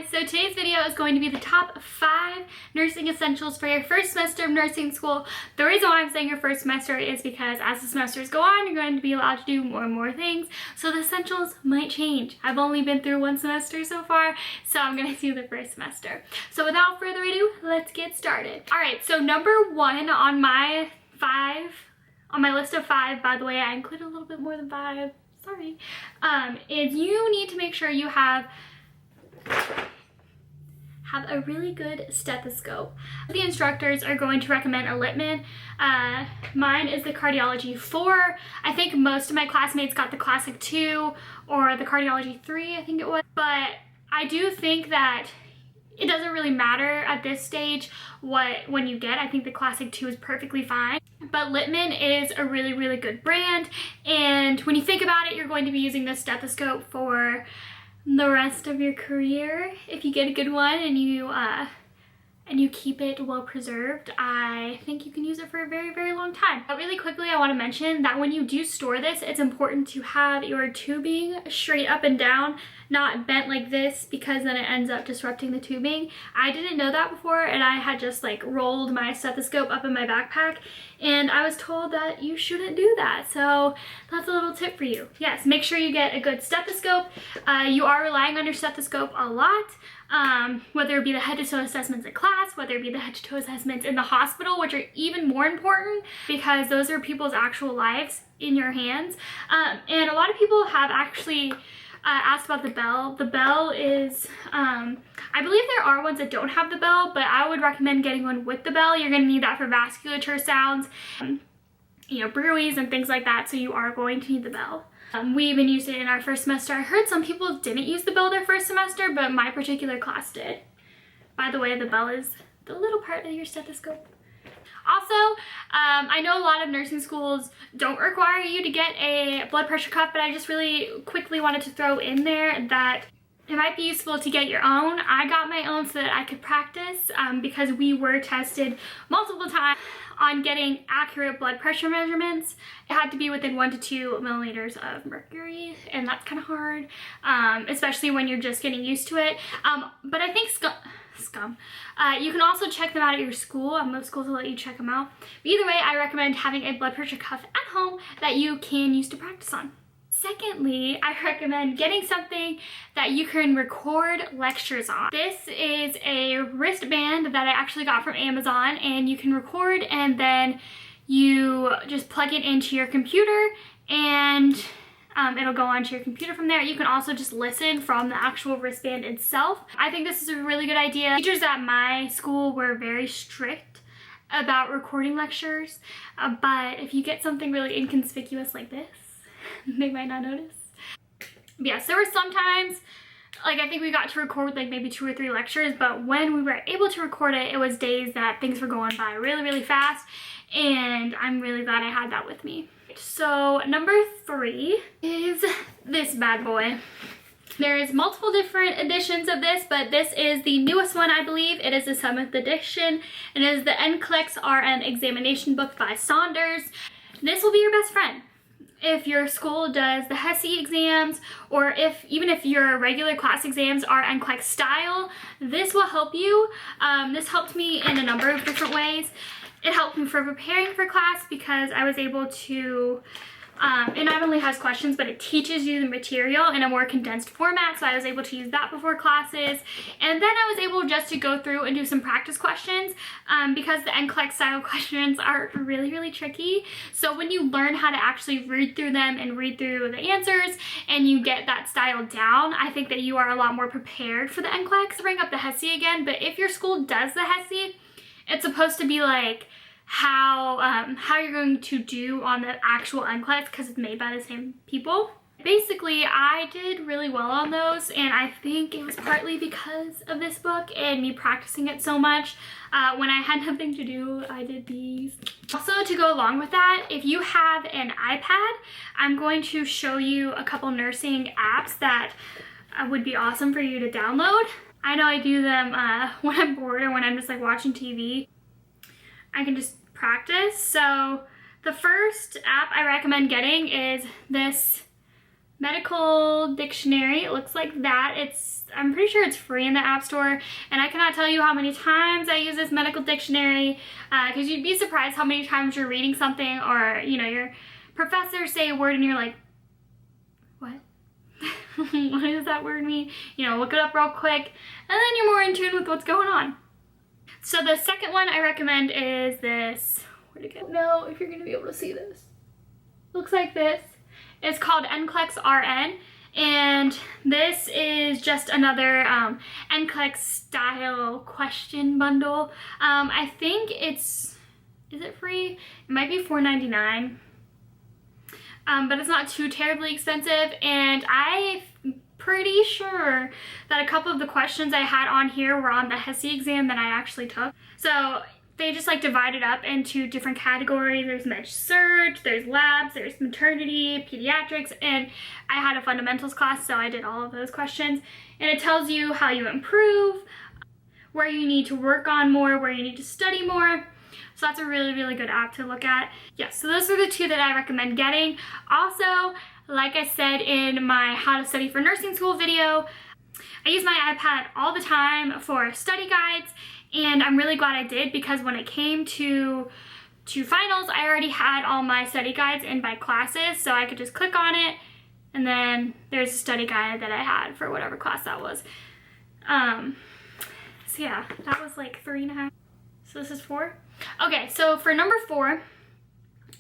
guys, so today's video is going to be the top 5 nursing essentials for your first semester of nursing school. The reason why I'm saying your first semester is because as the semesters go on, you're going to be allowed to do more and more things, so the essentials might change. I've only been through one semester so far, so I'm going to do the first semester. So without further ado, let's get started. Alright, so number 1 on my list of 5, by the way, I included a little bit more than 5, sorry, is you need to make sure you have a really good stethoscope. The instructors are going to recommend a Littmann. Mine is the Cardiology 4. I think most of my classmates got the Classic 2 or the Cardiology 3, I think it was. But I do think that it doesn't really matter at this stage when you get. I think the Classic 2 is perfectly fine. But Littmann is a really, really good brand. And when you think about it, you're going to be using this stethoscope for the rest of your career. If you get a good one and you keep it well preserved, I think you can use it for a very, very long time. But really quickly, I want to mention that when you do store this, it's important to have your tubing straight up and down, not bent like this, because then it ends up disrupting the tubing. I didn't know that before, and I had just like rolled my stethoscope up in my backpack, and I was told that you shouldn't do that. So that's a little tip for you. Yes, make sure you get a good stethoscope. You are relying on your stethoscope a lot. Whether it be the head-to-toe assessments in class, whether it be the head-to-toe assessments in the hospital, which are even more important because those are people's actual lives in your hands. And a lot of people have actually asked about the bell. The bell is, I believe there are ones that don't have the bell, but I would recommend getting one with the bell. You're going to need that for vasculature sounds, you know, bruits and things like that, so you are going to need the bell. We even used it in our first semester. I heard some people didn't use the bell their first semester, but my particular class did. By the way, the bell is the little part of your stethoscope. Also, I know a lot of nursing schools don't require you to get a blood pressure cuff, but I just really quickly wanted to throw in there that it might be useful to get your own. I got my own so that I could practice because we were tested multiple times on getting accurate blood pressure measurements. It had to be within 1 to 2 milliliters of mercury, and that's kind of hard, especially when you're just getting used to it. But I think you can also check them out at your school. Most schools will let you check them out. But either way, I recommend having a blood pressure cuff at home that you can use to practice on. Secondly, I recommend getting something that you can record lectures on. This is a wristband that I actually got from Amazon, and you can record and then you just plug it into your computer and it'll go onto your computer from there. You can also just listen from the actual wristband itself. I think this is a really good idea. Teachers at my school were very strict about recording lectures, but if you get something really inconspicuous like this, they might not notice. Yes, there were sometimes, like I think we got to record like maybe 2 or 3 lectures, but when we were able to record it, it was days that things were going by really, really fast, and I'm really glad I had that with me. So number 3 is this bad boy. There's multiple different editions of this, but this is the newest one, I believe. It is the 7th edition. It is the NCLEX RN examination book by Saunders. This will be your best friend if your school does the HESI exams, or even if your regular class exams are NCLEX style. This will help you. This helped me in a number of different ways. It helped me for preparing for class because I was able to, it not only has questions, but it teaches you the material in a more condensed format, so I was able to use that before classes. And then I was able just to go through and do some practice questions because the NCLEX style questions are really, really tricky. So when you learn how to actually read through them and read through the answers and you get that style down, I think that you are a lot more prepared for the NCLEX. To bring up the HESI again, but if your school does the HESI, it's supposed to be like how you're going to do on the actual NCLEX because it's made by the same people. Basically, I did really well on those, and I think it was partly because of this book and me practicing it so much. When I had nothing to do, I did these. Also, to go along with that, if you have an iPad, I'm going to show you a couple nursing apps that would be awesome for you to download. I know I do them when I'm bored or when I'm just like watching TV. I can just practice. So the first app I recommend getting is this medical dictionary. It looks like that. I'm pretty sure it's free in the App Store, and I cannot tell you how many times I use this medical dictionary, because you'd be surprised how many times you're reading something, or you know, your professor say a word and you're like, what? What does that word mean? You know, look it up real quick, and then you're more in tune with what's going on. So the second one I recommend is this. Where'd it go? No, if you're gonna be able to see this. Looks like this. It's called NCLEX RN, and this is just another NCLEX style question bundle. I think is it free? It might be $4.99, but it's not too terribly expensive, and I'm pretty sure that a couple of the questions I had on here were on the HESI exam that I actually took. So they just like divide it up into different categories. There's med surg, there's labs, there's maternity, pediatrics, and I had a fundamentals class, so I did all of those questions. And it tells you how you improve, where you need to work on more, where you need to study more. So that's a really, really good app to look at. Yes, so those are the two that I recommend getting. Also, like I said in my how to study for nursing school video, I use my iPad all the time for study guides, and I'm really glad I did, because when it came to finals, I already had all my study guides in by classes, so I could just click on it, and then there's a study guide that I had for whatever class that was. So yeah, that was like 3.5. So this is 4. Okay, so for number 4,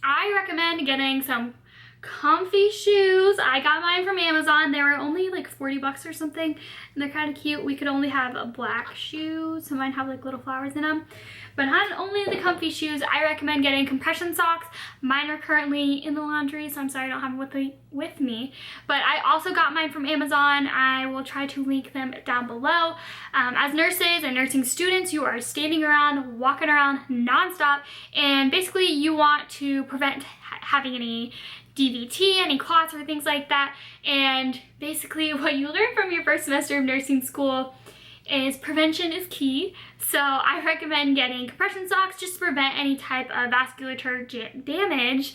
I recommend getting some comfy shoes. I got mine from Amazon. They were only like 40 bucks or something, and they're kind of cute. We could only have a black shoe, so mine have like little flowers in them. But not only the comfy shoes, I recommend getting compression socks. Mine are currently in the laundry, so I'm sorry I don't have them with me. But I also got mine from Amazon. I will try to link them down below. As nurses and nursing students, you are standing around, walking around nonstop, and basically you want to prevent having any DVT, any clots or things like that. And basically what you learn from your first semester of nursing school is prevention is key. So I recommend getting compression socks just to prevent any type of vascular damage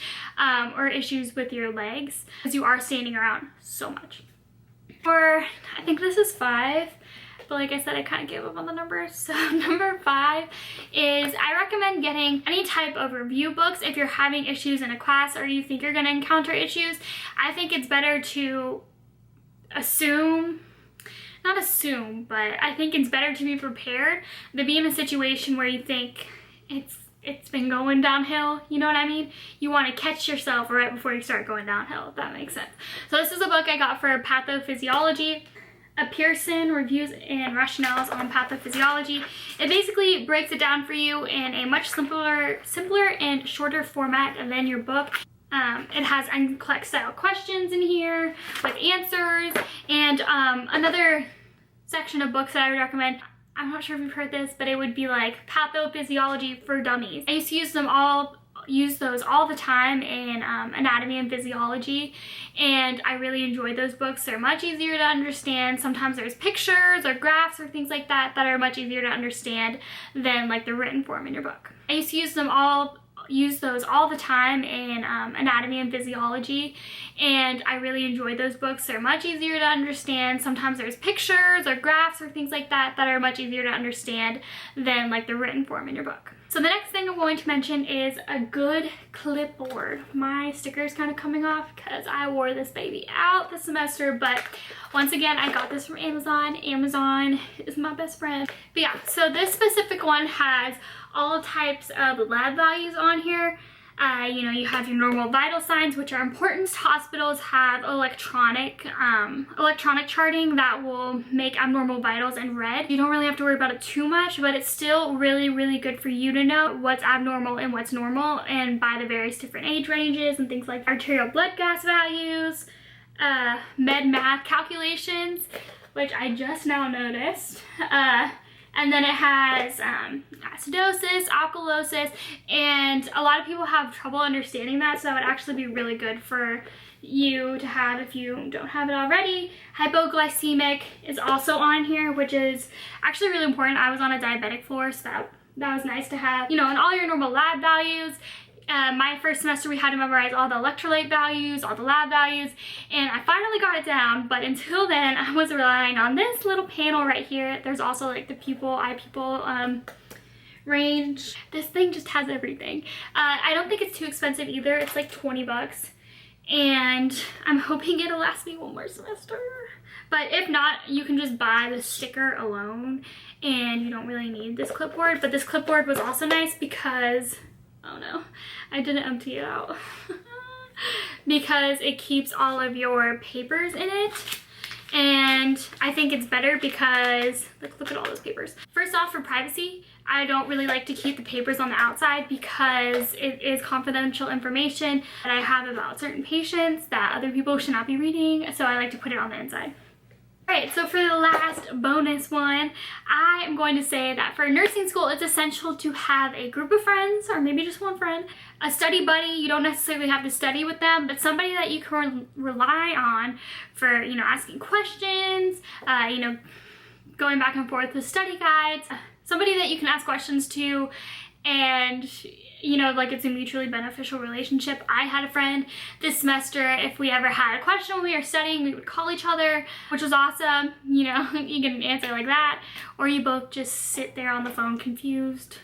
or issues with your legs, because you are standing around so much. I think this is 5, but like I said, I kind of gave up on the numbers. So number 5 is I recommend getting any type of review books if you're having issues in a class or you think you're going to encounter issues. I think it's better to not assume, but I think it's better to be prepared than be in a situation where you think it's been going downhill, you know what I mean? You want to catch yourself right before you start going downhill, if that makes sense. So this is a book I got for pathophysiology. A Pearson Reviews and Rationales on Pathophysiology. It basically breaks it down for you in a much simpler and shorter format than your book. It has NCLEX style questions in here with answers, and another section of books that I would recommend. I'm not sure if you've heard this, but it would be like Pathophysiology for Dummies. I used to use those all the time in anatomy and physiology, and I really enjoy those books. They're much easier to understand. Sometimes there's pictures or graphs or things like that that are much easier to understand than like the written form in your book. I used to use those all the time in anatomy and physiology, and I really enjoy those books. They're much easier to understand. Sometimes there's pictures or graphs or things like that that are much easier to understand than like the written form in your book. So the next thing I'm going to mention is a good clipboard. My sticker is kind of coming off because I wore this baby out this semester, but once again, I got this from Amazon. Amazon is my best friend. But yeah, so this specific one has all types of lab values on here. You know, you have your normal vital signs, which are important. Hospitals have electronic charting that will make abnormal vitals in red. You don't really have to worry about it too much, but it's still really, really good for you to know what's abnormal and what's normal, and by the various different age ranges and things like arterial blood gas values, med math calculations, which I just now noticed. And then it has acidosis, alkalosis, and a lot of people have trouble understanding that, so that would actually be really good for you to have if you don't have it already. Hypoglycemic is also on here, which is actually really important. I was on a diabetic floor, so that was nice to have. You know, and all your normal lab values, My first semester we had to memorize all the electrolyte values, all the lab values, and I finally got it down, but until then I was relying on this little panel right here. There's also like the eye pupil range. This thing just has everything. I don't think it's too expensive either. It's like 20 bucks, and I'm hoping it'll last me one more semester. But if not, you can just buy the sticker alone, and you don't really need this clipboard. But this clipboard was also nice because, oh no, I didn't empty it out. Because it keeps all of your papers in it. And I think it's better because, look at all those papers. First off, for privacy, I don't really like to keep the papers on the outside because it is confidential information that I have about certain patients that other people should not be reading, so I like to put it on the inside. Alright, so for the last bonus one, I am going to say that for nursing school, it's essential to have a group of friends, or maybe just one friend, a study buddy. You don't necessarily have to study with them, but somebody that you can rely on for, you know, asking questions, you know, going back and forth with study guides, somebody that you can ask questions to, and you know, like it's a mutually beneficial relationship. I had a friend this semester, if we ever had a question when we were studying, we would call each other, which was awesome. You know, you get an answer like that, or you both just sit there on the phone confused,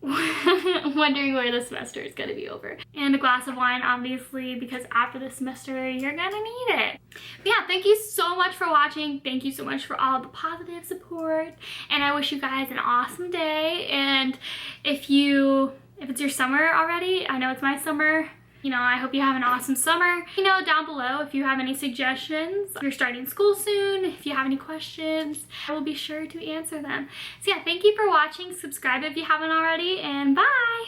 wondering where the semester is gonna be over. And a glass of wine, obviously, because after the semester, you're gonna need it. But yeah, thank you so much for watching. Thank you so much for all the positive support. And I wish you guys an awesome day. And if it's your summer already, I know it's my summer, you know, I hope you have an awesome summer. You know, down below if you have any suggestions. If you're starting school soon, if you have any questions, I will be sure to answer them. So yeah, thank you for watching. Subscribe if you haven't already, and bye!